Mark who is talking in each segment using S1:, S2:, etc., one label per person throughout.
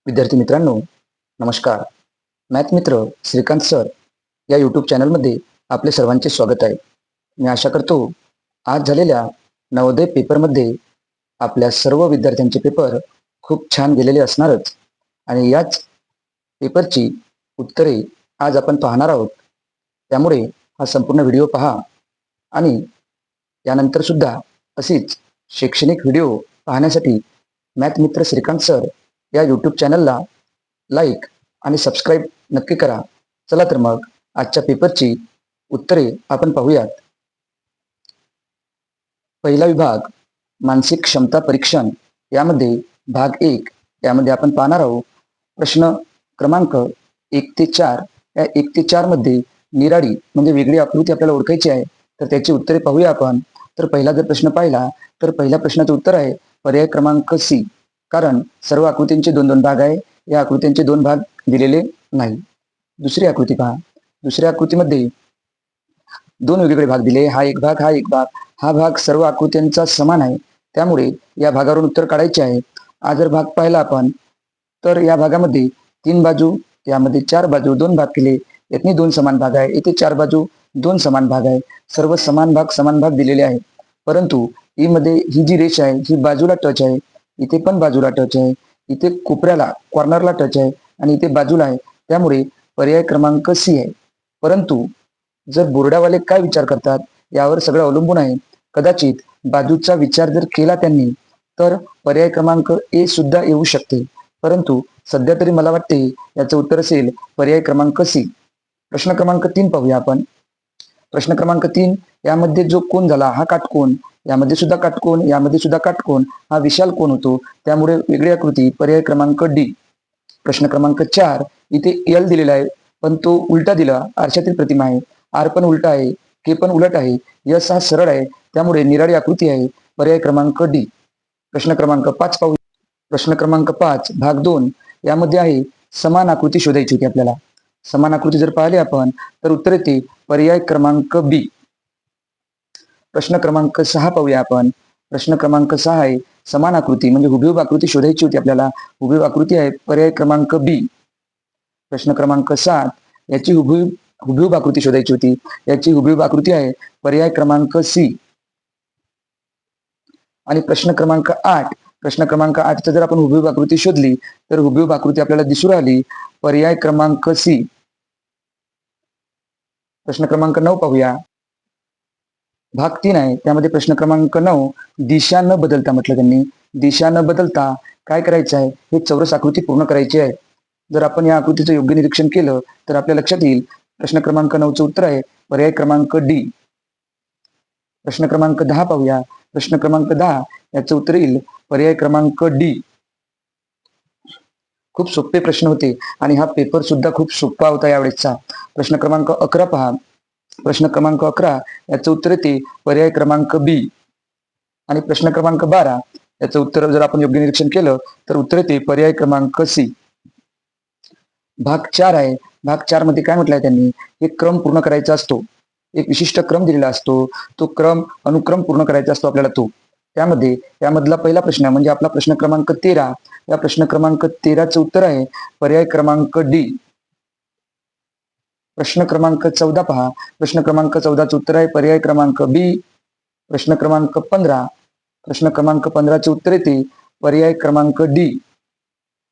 S1: विद्यार्थी मित्रांनो, नमस्कार. मॅथ मित्र श्रीकांत सर या यूट्यूब चॅनलमध्ये आपले सर्वांचे स्वागत आहे. मी आशा करतो आज झालेल्या नवोदय पेपरमध्ये आपल्या सर्व विद्यार्थ्यांचे पेपर खूप छान गेलेले असणारच आणि याच पेपरची उत्तरे आज आपण पाहणार आहोत. त्यामुळे हा संपूर्ण व्हिडिओ पहा आणि यानंतर सुद्धा अशीच शैक्षणिक व्हिडिओ पाहण्यासाठी मॅथ मित्र श्रीकांत सर या यूट्यूब चॅनलला लाईक आणि सबस्क्राईब नक्की करा. चला तर मग आजच्या पेपरची उत्तरे आपण पाहूयात. पहिला विभाग मानसिक क्षमता परीक्षण यामध्ये भाग 1 यामध्ये आपण पाहणार आहोत. प्रश्न क्रमांक 1 ते 4. या 1 ते 4 मध्ये निराळी म्हणजे वेगळी आकृती आपल्याला ओळखायची आहे, तर त्याची उत्तरे पाहूया आपण. तर पहिला जर प्रश्न पाहिला तर पहिल्या प्रश्नाचं उत्तर आहे पर्याय क्रमांक सी. कारण सर्व आकृतींचे 2-2 भाग आहे. या आकृत्यांचे 2 भाग दिलेले नाही. दुसरी आकृती पहा. दुसऱ्या आकृतीमध्ये 2 वेगवेगळे भाग दिले. हा एक भाग, हा एक भाग. हा भाग सर्व आकृत्यांचा समान आहे, त्यामुळे या भागावरून उत्तर काढायचे आहे. हा जर भाग पाहिला आपण तर या भागामध्ये 3 बाजू, यामध्ये 4 बाजू, 2 भाग केले. यातनी 2 समान भाग आहे, इथे 4 बाजू, 2 समान भाग आहे. सर्व समान भाग दिलेले आहेत. परंतु ई मध्ये ही जी रेष आहे ही बाजूला टच आहे, इथे पण बाजूला टच आहे, इथे कोपऱ्याला कॉर्नरला टच आहे आणि इथे बाजूला आहे. त्यामुळे पर्याय क्रमांक सी आहे. परंतु जर बोर्डावाले काय विचार करतात यावर सगळं अवलंबून आहे. कदाचित बाजूचा विचार जर केला त्यांनी तर पर्याय क्रमांक ए सुद्धा येऊ शकते. परंतु सध्या तरी मला वाटते याचं उत्तर असेल पर्याय क्रमांक सी. प्रश्न क्रमांक 3 पाहूया आपण. प्रश्न क्रमांक 3 यामध्ये जो कोन झाला हा काटकोन, यामध्ये सुद्धा काटकोन, यामध्ये सुद्धा काटकोन, हा विशाल कोन होतो. त्यामुळे वेगळी आकृती पर्याय क्रमांक डी. प्रश्न क्रमांक 4 इथे एल दिलेला आहे, पण तो उलटा दिला. आरशातील प्रतिमा आहे. आर पण उलटा आहे, के पण उलट आहे, यस हा सरळ आहे. त्यामुळे निराळी आकृती आहे. पर्याय क्रमांक डी. प्रश्न क्रमांक 5 पाहू. प्रश्न क्रमांक 5 भाग 2 यामध्ये आहे समान आकृती शोधायची होती आपल्याला. समान आकृती जर पाहिली आपण तर उत्तर येते पर्याय क्रमांक बी. प्रश्न क्रमांक 6 पाहूया आपण. प्रश्न क्रमांक 6 आहे समान आकृती म्हणजे हुबेहूब आकृती शोधायची होती आपल्याला. हुबेहूब आकृती आहे पर्याय क्रमांक बी. प्रश्न क्रमांक 7 याची हुबेहूब आकृती शोधायची होती. याची हुबेहूब आकृती आहे पर्याय क्रमांक सी. आणि प्रश्न क्रमांक 8 प्रश्न क्रमांक 8 जर आपण हुबेहूब आकृती शोधली तर हुबेहूब आकृती आपल्याला दिसू राहिली पर्याय क्रमांक सी. प्रश्न क्रमांक 9 पाहूया. भाग 3 आहे, त्यामध्ये प्रश्न क्रमांक 9 दिशा न बदलता म्हटलं त्यांनी. दिशा न बदलता काय करायचं आहे, हे चौरस आकृती पूर्ण करायची आहे. जर आपण या आकृतीचं योग्य निरीक्षण केलं तर आपल्या लक्षात येईल प्रश्न क्रमांक 9चं उत्तर आहे पर्याय क्रमांक डी. प्रश्न क्रमांक 10 पाहूया. प्रश्न क्रमांक 10 याचं उत्तर येईल पर्याय क्रमांक डी. खूप सोपे प्रश्न होते आणि हा पेपर सुद्धा खूप सोपा होता यावेळेसचा. प्रश्न क्रमांक 11 पहा. प्रश्न क्रमांक 11 याचं उत्तर येते पर्याय क्रमांक बी. आणि प्रश्न क्रमांक 12 याचं उत्तर जर आपण योग्य निरीक्षण केलं तर उत्तर येते पर्याय क्रमांक सी. भाग 4 आहे. भाग 4 मध्ये काय म्हटलंय त्यांनी, एक क्रम पूर्ण करायचा असतो. एक विशिष्ट क्रम दिलेला असतो, तो अनुक्रम पूर्ण करायचा असतो आपल्याला तो. त्यामध्ये यामधला पहिला प्रश्न म्हणजे आपला प्रश्न क्रमांक 13. या प्रश्न क्रमांक 13चं उत्तर आहे पर्याय क्रमांक डी. प्रश्न क्रमांक 14 पहा. प्रश्न क्रमांक 14चं उत्तर आहे पर्याय क्रमांक बी. प्रश्न क्रमांक 15 प्रश्न क्रमांक 15चे उत्तर येते पर्याय क्रमांक डी.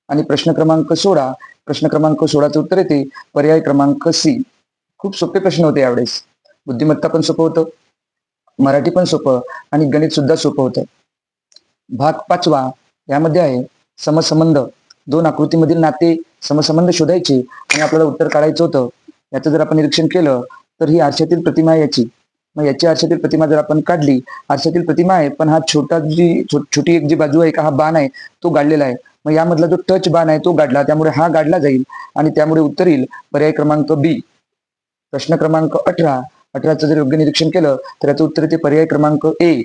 S1: आणि प्रश्न क्रमांक 16 प्रश्न क्रमांक 16चं उत्तर येते पर्याय क्रमांक सी. खूप सोपे प्रश्न होते यावेळेस. बुद्धिमत्ता पण सोपं होतं, मराठी पण सोपं आणि गणित सुद्धा सोपं होतं. भाग 5 यामध्ये आहे समसंबंध. 2 आकृतीमधील नाते समसंबंध शोधायचे आणि आपल्याला उत्तर काढायचं होतं. याचं जर आपण निरीक्षण केलं तर ही आरशातील प्रतिमा आहे याची. मग याची आरशातील प्रतिमा जर आपण काढली, आरशातील प्रतिमा आहे पण हा छोटी एक जी बाजू आहे का, हा बाण आहे तो गाडलेला आहे. मग यामधला जो टच बाण आहे तो गाडला, त्यामुळे हा गाडला जाईल आणि त्यामुळे उत्तर येईल पर्याय क्रमांक बी. प्रश्न क्रमांक 18चं जर योग्य निरीक्षण केलं तर याचं उत्तर येते पर्याय क्रमांक ए.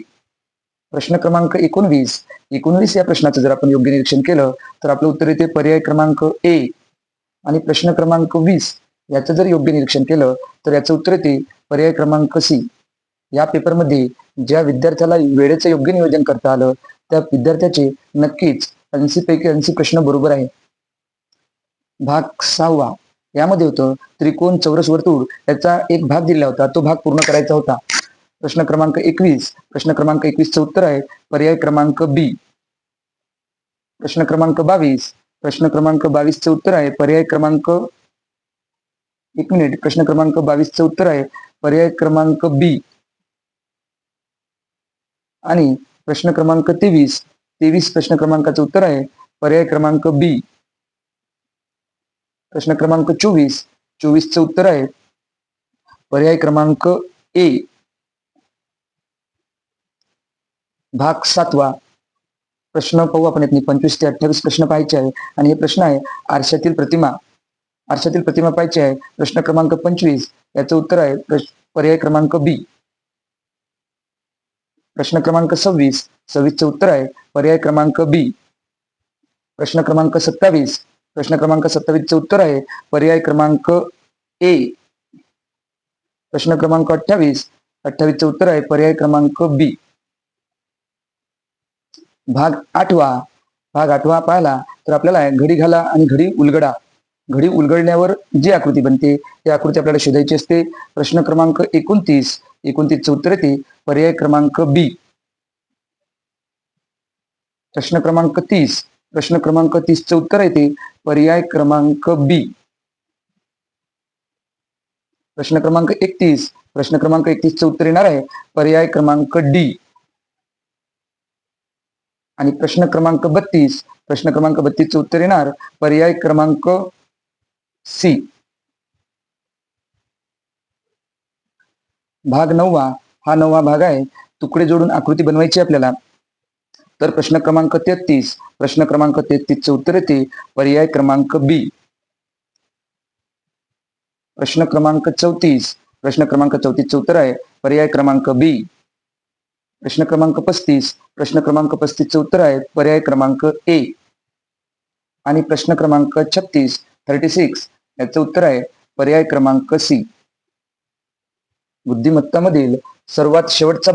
S1: प्रश्न क्रमांक 19 या प्रश्नाचं जर आपण योग्य निरीक्षण केलं तर आपलं उत्तर येते पर्याय क्रमांक ए. आणि प्रश्न क्रमांक 20 याचं जर योग्य निरीक्षण केलं तर याचं उत्तर येते पर्याय क्रमांक सी. या पेपरमध्ये ज्या विद्यार्थ्याला वेळेचं योग्य नियोजन करता आलं त्या विद्यार्थ्याचे नक्कीच 80 पैकी 80 प्रश्न बरोबर आहे. भाग 6 यामध्ये होतं त्रिकोण चौरस वर्तुळ याचा एक भाग दिला होता, तो भाग पूर्ण करायचा होता. प्रश्न क्रमांक 21. प्रश्न क्रमांक 21चं उत्तर आहे पर्याय क्रमांक बी. प्रश्न क्रमांक 22. प्रश्न क्रमांक 22चं उत्तर आहे पर्याय क्रमांक, एक मिनिट, प्रश्न क्रमांक 22चं उत्तर आहे पर्याय क्रमांक बी. आणि प्रश्न क्रमांक 23 प्रश्न क्रमांकाचं उत्तर आहे पर्याय क्रमांक बी. प्रश्न क्रमांक 24चं उत्तर आहे पर्याय क्रमांक ए. भाग 7. प्रश्न पाहू आपण. 25 ते 28 प्रश्न पाहायचे आहे आणि हे प्रश्न आहे आरशातील प्रतिमा पाहायची आहे. प्रश्न क्रमांक 25 याचं उत्तर आहे पर्याय क्रमांक बी. प्रश्न क्रमांक 26चं उत्तर आहे पर्याय क्रमांक बी. प्रश्न क्रमांक 27चं उत्तर आहे पर्याय क्रमांक ए. प्रश्न क्रमांक 28चं उत्तर आहे पर्याय क्रमांक बी. भाग 8 पाहिला तर आपल्याला घडी घाला आणि घडी उलगडा. घडी उलगडण्यावर जी आकृती बनते ती आकृती आपल्याला शोधायची असते. प्रश्न क्रमांक 29चं उत्तर येते पर्याय क्रमांक बी. प्रश्न क्रमांक 30चं उत्तर येते पर्याय क्रमांक बी. प्रश्न क्रमांक 31चं उत्तर येणार आहे पर्याय क्रमांक डी. आणि प्रश्न क्रमांक 32चं उत्तर येणार पर्याय क्रमांक सी. भाग 9 हा 9वा भाग आहे. तुकडे जोडून आकृती बनवायची आपल्याला. तर प्रश्न क्रमांक 33चं उत्तर येते पर्याय क्रमांक बी. प्रश्न क्रमांक 34चं उत्तर आहे पर्याय क्रमांक बी. प्रश्न क्रमांक 35चं उत्तर आहे पर्याय क्रमांक ए. आणि प्रश्न क्रमांक 36 याचं उत्तर आहे पर्याय क्रमांक सी. बुद्धिमत्तामधील सर्वात शेवटचा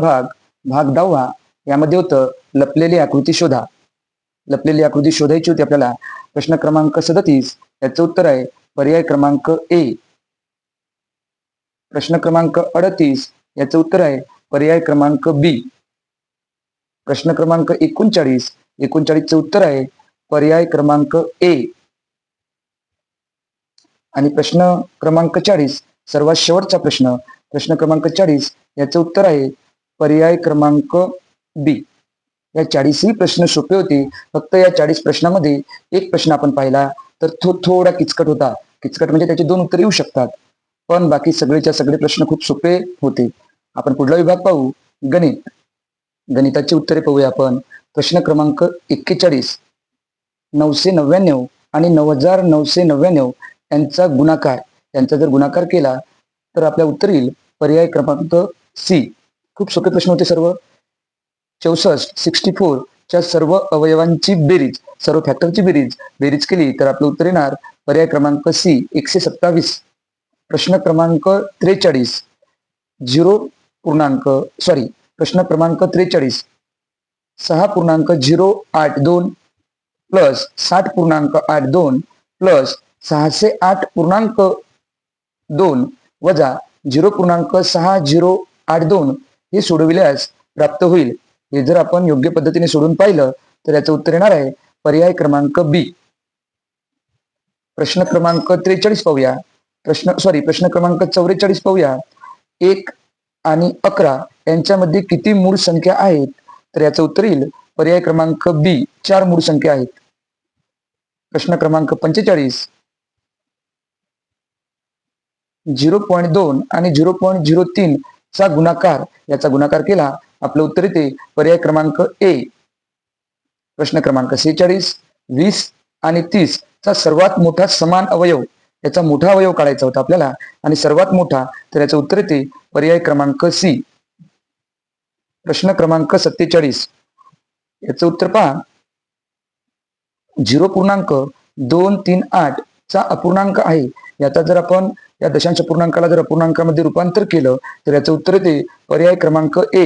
S1: भाग 10 यामध्ये होतं लपलेली आकृती शोधा. लपलेली आकृती शोधायची होती आपल्याला. प्रश्न क्रमांक 37 याचं उत्तर आहे पर्याय क्रमांक ए. प्रश्न क्रमांक 38 याचं उत्तर आहे पर्याय क्रमांक बी. प्रश्न क्रमांक 39चं उत्तर आहे पर्याय क्रमांक ए. आणि प्रश्न क्रमांक 40 सर्वात शेवटचा प्रश्न क्रमांक 40 याचं उत्तर आहे पर्याय क्रमांक बी. या 40ही प्रश्न सोपे होते. फक्त या 40 प्रश्नामध्ये एक प्रश्न आपण पाहिला तर तो थोडा किचकट होता. किचकट म्हणजे त्याचे 2 उत्तर येऊ शकतात, पण बाकी सगळेच्या सगळे प्रश्न खूप सोपे होते. आपण पुढला विभाग पाहू, गणित. गणिताची उत्तरे पाहूया आपण. प्रश्न क्रमांक 41. 999 आणि 9999 यांचा जर गुणाकार केला तर आपल्या उत्तर येईल पर्याय क्रमांक सी. खूप सोपे प्रश्न होते सर्व. 64 च्या सर्व अवयवांची बेरीज, सर्व फॅक्टरची बेरीज केली तर आपलं उत्तर येणार पर्याय क्रमांक सी 127. प्रश्न क्रमांक 43. प्रश्न क्रमांक 43. 6.082 प्लस 60.82 प्लस 608.2 वजा 0.6082 हे सोडविल्यास प्राप्त होईल. हे जर आपण योग्य पद्धतीने सोडून पाहिलं तर याचं उत्तर येणार आहे पर्याय क्रमांक बी. प्रश्न क्रमांक 43 पाहूया. प्रश्न क्रमांक 44 पाहूया. 1 आणि 11 यांच्यामध्ये किती मूळ संख्या आहेत? तर याचं उत्तर येईल पर्याय क्रमांक बी. 4 मूळ संख्या आहेत. प्रश्न क्रमांक 45. 0.2 आणि 0.03 चा गुणाकार, याचा गुणाकार केला आपलं उत्तर येते पर्याय क्रमांक ए. प्रश्न क्रमांक 46. 20 आणि 30 चा सर्वात मोठा समान अवयव, याचा मोठा अवयव काढायचा होता आपल्याला आणि सर्वात मोठा, तर याचं उत्तर येते पर्याय क्रमांक सी. प्रश्न क्रमांक 47. याचं उत्तर पहा. 0.238 चा अपूर्णांक आहे, याचा जर आपण या दशांश पूर्णांकाला जर अपूर्णांकामध्ये रूपांतर केलं तर याचं उत्तर येते पर्याय क्रमांक ए.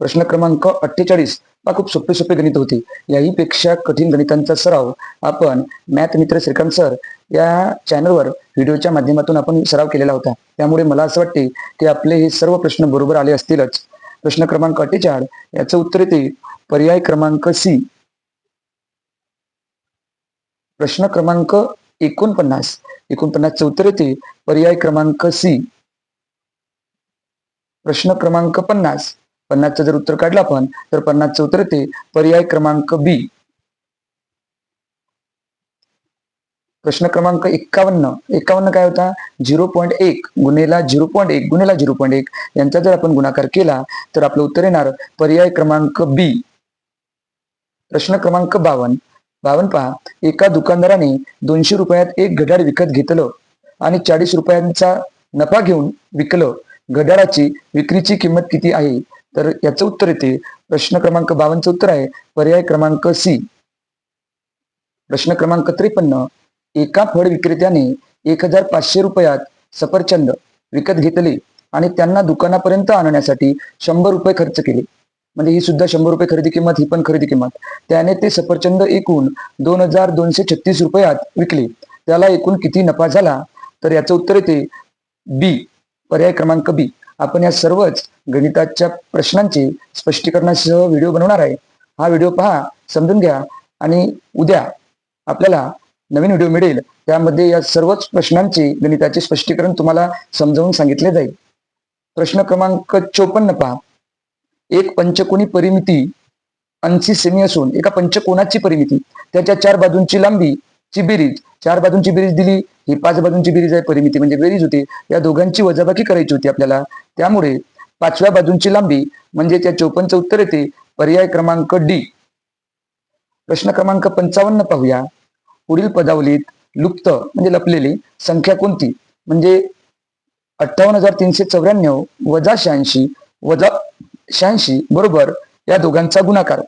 S1: प्रश्न क्रमांक 48 हा खूप सोपे सोपे गणित होते. याही पेक्षा कठीण गणितांचा सराव आपण मॅथ मित्र श्रीकांत सर या चॅनलवर व्हिडिओच्या माध्यमातून आपण सराव केलेला होता. त्यामुळे मला असं वाटते की आपले हे सर्व प्रश्न बरोबर आले असतीलच. प्रश्न क्रमांक 48 याचं उत्तर येते पर्याय क्रमांक सी. प्रश्न क्रमांक 49 उत्तर येते पर्याय क्रमांक सी. प्रश्न क्रमांक 50 जर उत्तर काढलं आपण तर 50 उत्तर येते पर्याय क्रमांक बी. प्रश्न क्रमांक 51 काय होता? 0.1 गुणेला 0.1 गुणेला 0.1 यांचा जर आपण गुणाकार केला तर आपलं उत्तर येणार पर्याय क्रमांक बी. प्रश्न क्रमांक 52 पहा, एका दुकानदाराने 200 रुपयात एक घड्याळ विकत घेतलं आणि 40 रुपयांचा नफा घेऊन विकलं. घड्याळाची विक्रीची किंमत किती आहे? तर याचं उत्तर येते प्रश्न क्रमांक 52 उत्तर आहे पर्याय क्रमांक सी. प्रश्न क्रमांक 53, एका फळ विक्रेत्याने 1500 रुपयात सफरचंद विकत घेतले आणि त्यांना दुकानापर्यंत आणण्यासाठी 100 रुपये खर्च केले. म्हणजे ही सुद्धा 100 रुपये खरेदी किंमत, ही पण खरेदी किंमत. त्याने ते सफरचंद एकूण 2236 रुपयात विकले. त्याला एकूण किती नफा झाला? तर याचं उत्तर येते बी, पर्याय क्रमांक बी. आपण या सर्वच गणिताच्या प्रश्नांचे स्पष्टीकरणासह व्हिडिओ बनवणार आहे. हा व्हिडिओ पहा, समजून घ्या आणि उद्या आपल्याला नवीन व्हिडिओ मिळेल. त्यामध्ये या सर्वच प्रश्नांचे गणिताचे स्पष्टीकरण तुम्हाला समजावून सांगितले जाईल. प्रश्न क्रमांक 54 पहा, एक पंचकोनी परिमिती 80 सेमी असून एका पंचकोनाची परिमिती त्याच्या 4 बाजूंची लांबीची बेरीज, 4 बाजूंची बेरीज दिली, ही 5 बाजूंची बेरीज आहे, परिमिती म्हणजे बेरीज होती. या दोघांची वजाबाकी करायची होती आपल्याला. त्यामुळे 5व्या बाजूंची लांबी म्हणजे त्या 54चं उत्तर येते पर्याय क्रमांक डी. प्रश्न क्रमांक 55 पाहूया, पुढील पदावलीत लुप्त म्हणजे लपलेली संख्या कोणती? म्हणजे 58,394 वजा 86 बरोबर या दोघांचा गुणाकार.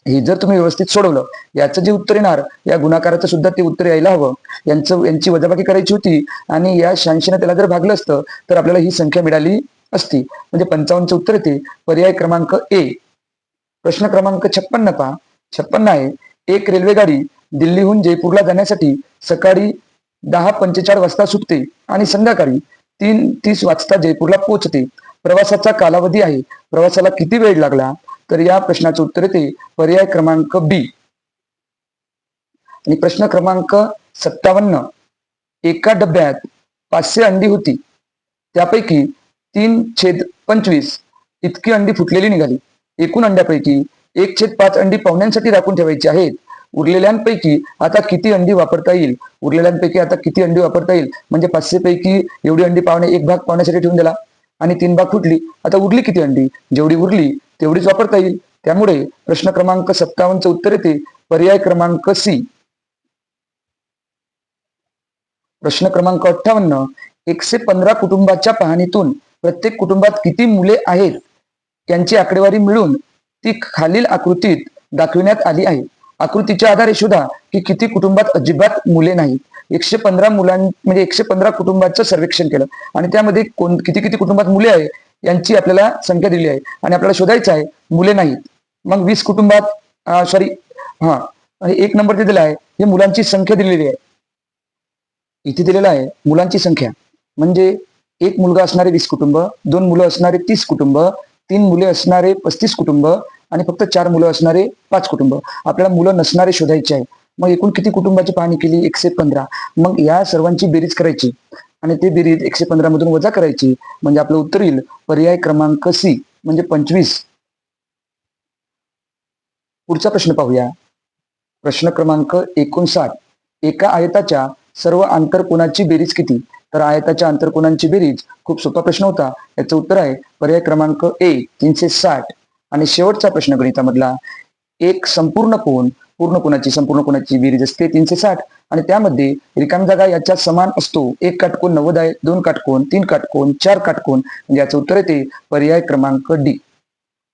S1: हे जर तुम्ही व्यवस्थित सोडवलं, याचं जे उत्तर येणार या गुणाकाराचं सुद्धा ते उत्तर यायला हवं. यांची वजाबाकी करायची होती आणि या 86ने त्याला जर भागलं असतं तर आपल्याला ही संख्या मिळाली असती. म्हणजे 55चं उत्तर येते पर्याय क्रमांक ए. प्रश्न क्रमांक 56 पहा, 56 आहे, एक रेल्वेगाडी दिल्लीहून जयपूरला जाण्यासाठी सकाळी 10:45 वाजता सुटते आणि संध्याकाळी 3:30 वाजता जयपूरला पोहोचते. प्रवासाचा कालावधी आहे, प्रवासाला किती वेळ लागला? तर या प्रश्नाचं उत्तर येते पर्याय क्रमांक बी. आणि प्रश्न क्रमांक 57, एका डब्यात 500 अंडी होती, त्यापैकी 3/25 इतकी अंडी फुटलेली निघाली. एकूण अंड्यापैकी 1/5 अंडी पाहुण्यांसाठी राखून ठेवायची आहेत. उरलेल्यांपैकी आता किती अंडी वापरता येईल? म्हणजे 500 पैकी एवढी अंडी एक भाग पाहुण्यासाठी ठेवून दिला आणि 3 भाग फुटली. आता उरली किती अंडी? जेवढी उरली तेवढीच वापरता येईल. त्यामुळे प्रश्न क्रमांक 57चं उत्तर येते पर्याय क्रमांक सी. प्रश्न क्रमांक 58, 115 कुटुंबाच्या पाहणीतून प्रत्येक कुटुंबात किती मुले आहेत यांची आकडेवारी मिळून ती खालील आकृतीत दाखविण्यात आली आहे. आकृतीच्या आधारे शोधा की किती कुटुंबात अजिबात मुले नाहीत. 115 कुटुंबाचं सर्वेक्षण केलं आणि त्यामध्ये किती कुटुंबात मुले आहे यांची आपल्याला संख्या दिली आहे आणि आपल्याला शोधायचं आहे मुले नाहीत. मग 20 कुटुंबात एक नंबर दिलेला आहे, हे मुलांची संख्या दिलेली आहे. इथे दिलेला आहे मुलांची संख्या, म्हणजे एक मुलगा असणारे 20 कुटुंब, 2 मुलं असणारे 30 कुटुंब, 3 मुले असणारे 35 कुटुंब आणि फक्त 4 मुलं असणारे 5 कुटुंब. आपल्याला मुलं नसणारे शोधायचे आहे. मग एकूण किती कुटुंबाची पाहणी केली? 115. मग या सर्वांची बेरीज करायची आणि ते बेरीज 115 मधून वजा करायची, म्हणजे आपलं उत्तर येईल पर्याय क्रमांक सी, म्हणजे 25. पुढचा प्रश्न पाहूया. प्रश्न क्रमांक 59, एका आयताच्या सर्व आंतरकोनाची बेरीज किती? तर आयताच्या आंतरकोनांची बेरीज खूप सोपा प्रश्न होता. याचं उत्तर आहे पर्याय क्रमांक ए, 360. आणि शेवटचा प्रश्न गणितामधला, एक संपूर्ण कोणाची बेरीज असते 360 आणि त्यामध्ये रिकामी जागा याच्या समान असतो. एक काटकोन 90 आहे, 2 काटकोन, 3 काटकोन, 4 काटकोन, म्हणजे याचं उत्तर येते पर्याय क्रमांक डी.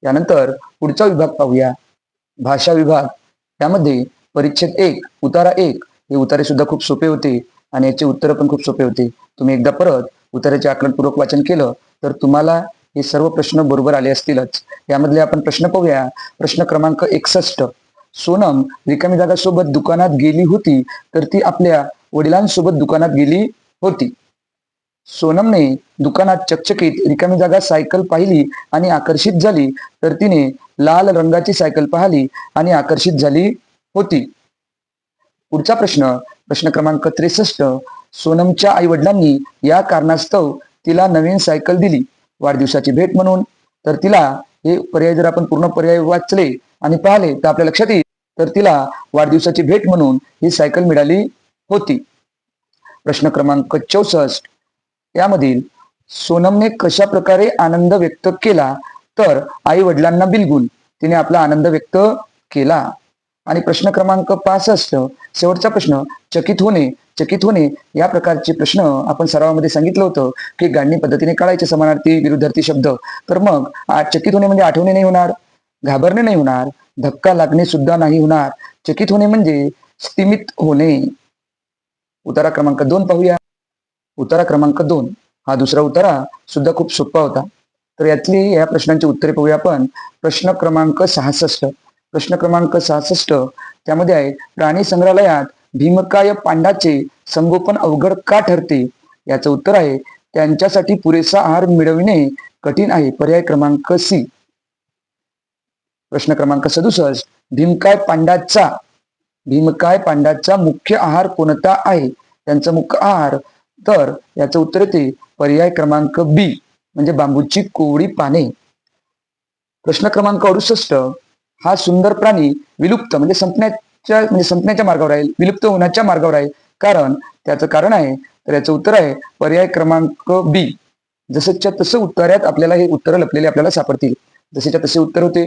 S1: यानंतर पुढचा विभाग पाहूया, भाषा विभाग. त्यामध्ये परिच्छेद 1 उतारा 1 हे उतारे सुद्धा खूप सोपे होते आणि याचे उत्तर पण खूप सोपे होते. तुम्ही एकदा परत उताराचे आकलनपूर्वक वाचन केलं तर तुम्हाला हे सर्व प्रश्न बरोबर आले असतीलच. यामधले आपण प्रश्न पाहूया. प्रश्न क्रमांक 61. सोनम रिकामी जागा सोबत दुकानात गेली होती तर ती आपल्या वडिलांसोबत दुकानात गेली होती. सोनमने दुकानात चकचकीत रिकामी जागा सायकल पाहिली आणि आकर्षित झाली तर तिने लाल रंगाची सायकल पाहिली आणि आकर्षित झाली होती. पुढचा प्रश्न, प्रश्न क्रमांक 63. सोनमच्या आई वडिलांनी या कारणास्तव तिला नवीन सायकल दिली. वाढदिवसाची भेट म्हणून. तर तिला, हे पर्याय जर आपण पूर्ण पर्याय वाचले आणि पाहिले तर आपल्या लक्षात येईल, तर तिला वाढदिवसाची भेट म्हणून ही सायकल मिळाली होती. प्रश्न क्रमांक 64. यामधील सोनमने कशा प्रकारे आनंद व्यक्त केला, तर आई वडिलांना बिलगून तिने आपला आनंद व्यक्त केला. आणि प्रश्न क्रमांक 65. शेवटचा प्रश्न, चकित होणे. चकित होणे या प्रकारचे प्रश्न आपण सरावामध्ये सांगितलं होतं की गाडणी पद्धतीने काढायचे समानार्थी विरुद्धार्थी शब्द. तर मग चकित होणे म्हणजे आठवणे नाही होणार, घाबरणे नाही होणार, धक्का लागणे सुद्धा नाही होणार. चकित होणे म्हणजे स्तिमित होणे. उतारा क्रमांक 2 पाहूया. उतारा क्रमांक 2 हा दुसरा उतारा सुद्धा खूप सोपा होता. तर यातली या प्रश्नांची उत्तरे पाहूया आपण. प्रश्न क्रमांक 66. प्रश्न क्रमांक 66 त्यामध्ये आहे, प्राणी संग्रहालयात भीमकाय पांडाचे संगोपन अवघड का ठरते? याचं उत्तर आहे, त्यांच्यासाठी पुरेसा आहार मिळविणे कठीण आहे. पर्याय क्रमांक सी. प्रश्न क्रमांक 67. भीमकाय पांडाचा मुख्य आहार कोणता आहे? त्यांचा मुख्य आहार, तर याचं उत्तर येते पर्याय क्रमांक बी, म्हणजे बांबूची कोवळी पाने. प्रश्न क्रमांक 68. हा सुंदर प्राणी विलुप्त म्हणजे संपण्याच्या मार्गावर आहे, विलुप्त होण्याच्या मार्गावर आहे, कारण त्याचं कारण आहे, तर याचं उत्तर आहे पर्याय क्रमांक बी. जसंच्या तसं उत्तरात आपल्याला हे उत्तर लपलेले आपल्याला सापडतील. जसेच्या तसे उत्तर होते.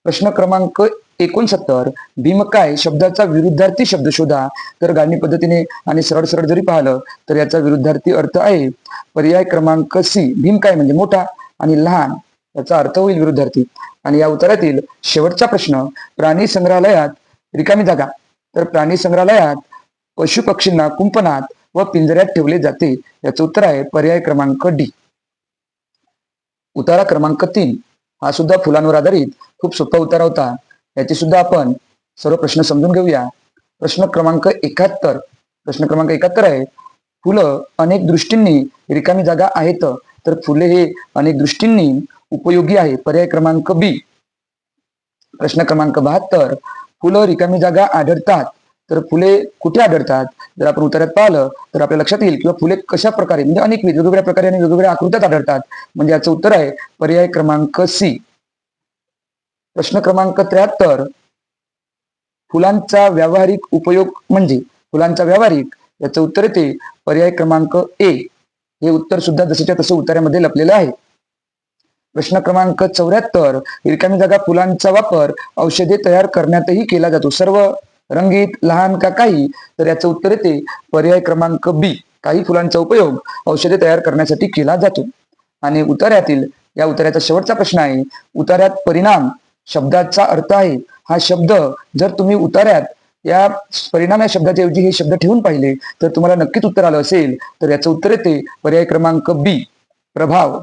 S1: प्रश्न क्रमांक 69. भीमकाय शब्दाचा विरुद्धार्थी शब्द शोधा. तर गाडणी पद्धतीने आणि सरळ सरळ जरी पाहिलं तर याचा विरुद्धार्थी अर्थ आहे पर्याय क्रमांक सी. भीमकाय म्हणजे मोठा आणि लहान, याचा अर्थ होईल विरुद्धार्थी. आणि या उत्तरातील शेवटचा प्रश्न, प्राणी संग्रहालयात रिकामी जागा. तर प्राणी संग्रहालयात पशु पक्षींना कुंपणात व पिंजऱ्यात ठेवले जाते. याचं उत्तर आहे पर्याय क्रमांक डी. उतारा क्रमांक 3 हा सुद्धा फुलांवर आधारित खूप सोपा उतारा होता. याचे सुद्धा आपण सर्व प्रश्न समजून घेऊया. प्रश्न क्रमांक 71. प्रश्न क्रमांक 71 आहे, फुलं अनेक दृष्टींनी रिकामी जागा आहेत, तर फुले हे अनेक दृष्टींनी उपयोगी आहे. पर्याय क्रमांक बी. प्रश्न क्रमांक 72. फुलं रिकामी जागा आढळतात, तर फुले कुठे आढळतात? जर आपण उत्तरात पाहिलं तर आपल्या लक्षात येईल किंवा फुले कशा प्रकारे म्हणजे अनेक वेगवेगळ्या प्रकारे आणि वेगवेगळ्या आकृत्यात आढळतात, म्हणजे याचं उत्तर आहे पर्याय क्रमांक सी. प्रश्न क्रमांक 73. फुलांचा व्यावहारिक उपयोग म्हणजे फुलांचा व्यावहारिक, याचं उत्तर येते पर्याय क्रमांक ए. हे उत्तर सुद्धा जसेच्या तसं उत्तरामध्ये लपलेलं आहे. प्रश्न क्रमांक 74. रिकामी जागा फुलांचा वापर औषधे तयार करण्यातही केला जातो. सर्व रंगीत, लहान का काही? तर याचं उत्तर येते पर्याय क्रमांक बी. काही फुलांचा उपयोग औषधे तयार करण्यासाठी केला जातो. आणि या उतार्याचा शेवटचा प्रश्न आहे, उतार्यात परिणाम शब्दाचा अर्थ आहे. हा शब्द जर तुम्ही उतार्यात या परिणाम या शब्दाच्या ऐवजी हे शब्द ठेवून पाहिले तर तुम्हाला नक्कीच उत्तर आलं असेल. तर याचं उत्तर येते पर्याय क्रमांक बी, प्रभाव.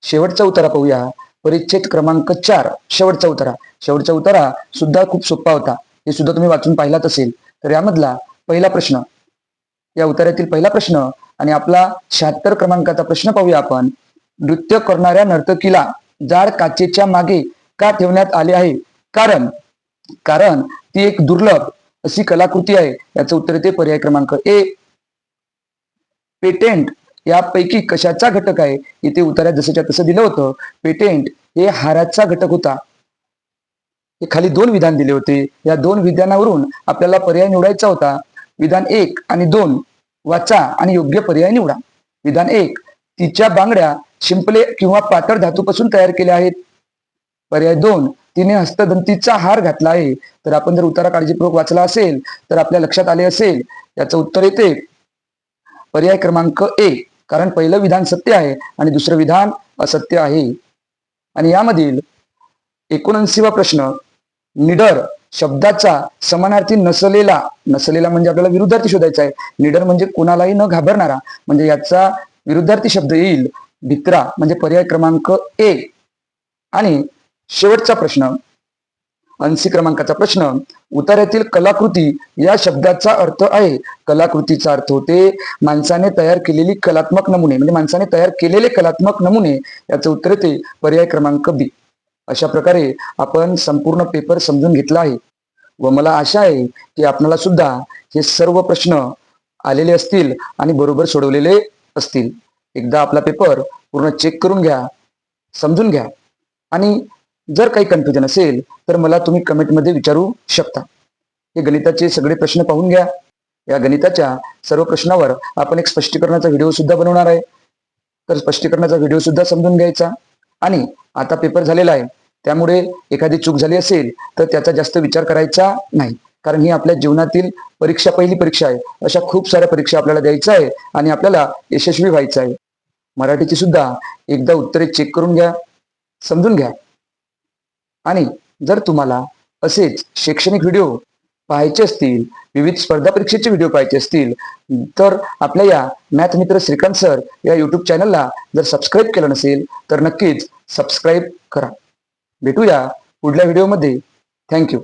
S1: शेवटचा उतारा पाहूया. परिच्छेद क्रमांक 4 शेवटचा उतारा सुद्धा खूप सोपा होता. हे सुद्धा तुम्ही वाचून पाहिलात असेल. तर यामधला पहिला प्रश्न, या उतार्यातील पहिला प्रश्न आणि आपला 76 क्रमांकाचा प्रश्न पाहूया आपण. नृत्य करणाऱ्या नर्तकीला जाड काचेच्या मागे का ठेवण्यात आले आहे? कारण ती एक दुर्लभ अशी कलाकृती आहे. याचं उत्तर येते पर्याय क्रमांक ए. पेटेंट यापैकी कशाचा घटक आहे? इथे उतार्यात जसंच्या तसं दिलं होतं. पेटेंट हे हाराचा घटक होता. हे खाली 2 विधान दिले होते. या 2 विधानावरून आपल्याला पर्याय निवडायचा होता. विधान 1 आणि 2 वाचा आणि योग्य पर्याय निवडा. विधान 1, तिच्या बांगड्या शिंपले किंवा पातळ धातूपासून तयार केल्या आहेत. पर्याय 2, तिने हस्तदंतीचा हार घातला आहे. तर आपण जर उतारा काळजीपूर्वक वाचला असेल तर आपल्या लक्षात आले असेल. याचं उत्तर येते पर्याय क्रमांक ए, कारण पहिलं विधान सत्य आहे आणि दुसरं विधान असत्य आहे. आणि यामधील 79वा प्रश्न, निडर शब्दाचा समानार्थी नसलेला म्हणजे आपल्याला विरुद्धार्थी शोधायचा आहे. निडर म्हणजे कोणालाही न घाबरणारा, म्हणजे याचा विरुद्धार्थी शब्द येईल भित्रा म्हणजे पर्याय क्रमांक ए. आणि शेवटचा प्रश्न, 80 क्रमांकाचा प्रश्न, उतार्यातील कलाकृती या शब्दाचा अर्थ आहे. कलाकृतीचा अर्थ होते माणसाने तयार केलेली कलात्मक नमुने, म्हणजे माणसाने तयार केलेले कलात्मक नमुने. याचं उत्तर येते पर्याय क्रमांक बी. अशा प्रकारे आपण संपूर्ण पेपर समजून घेतला आहे व मला आशा आहे की आपल्याला सुद्धा हे सर्व प्रश्न आलेले असतील आणि बरोबर सोडवलेले असतील. एकदा आपला पेपर पूर्ण चेक करून घ्या, समजून घ्या आणि जर काही कन्फ्युजन असेल तर मला तुम्ही कमेंटमध्ये विचारू शकता. हे गणिताचे सगळे प्रश्न पाहून घ्या. या गणिताच्या सर्व प्रश्नावर आपण एक स्पष्टीकरणाचा व्हिडिओ सुद्धा बनवणार आहे. तर स्पष्टीकरणाचा व्हिडिओ सुद्धा समजून घ्यायचा. आणि आता पेपर झालेला आहे त्यामुळे एखादी चूक झाली असेल तर त्याचा जास्त विचार करायचा नाही, कारण ही आपल्या जीवनातील परीक्षा, पहिली परीक्षा आहे. अशा खूप साऱ्या परीक्षा आपल्याला द्यायच्या आहे आणि आपल्याला यशस्वी व्हायचं आहे. मराठीची सुद्धा एकदा उत्तरे चेक करून घ्या, समजून घ्या. आणि जर तुम्हाला असेच शैक्षणिक व्हिडिओ पाहायचे असतील, विविध स्पर्धा परीक्षेचे व्हिडिओ पाहायचे असतील तर आपल्या या मॅथ मित्र श्रीकांत सर या युट्यूब चॅनलला जर सबस्क्राईब केलं नसेल तर नक्कीच सबस्क्राईब करा. भेटूया पुढल्या व्हिडिओमध्ये. थँक्यू.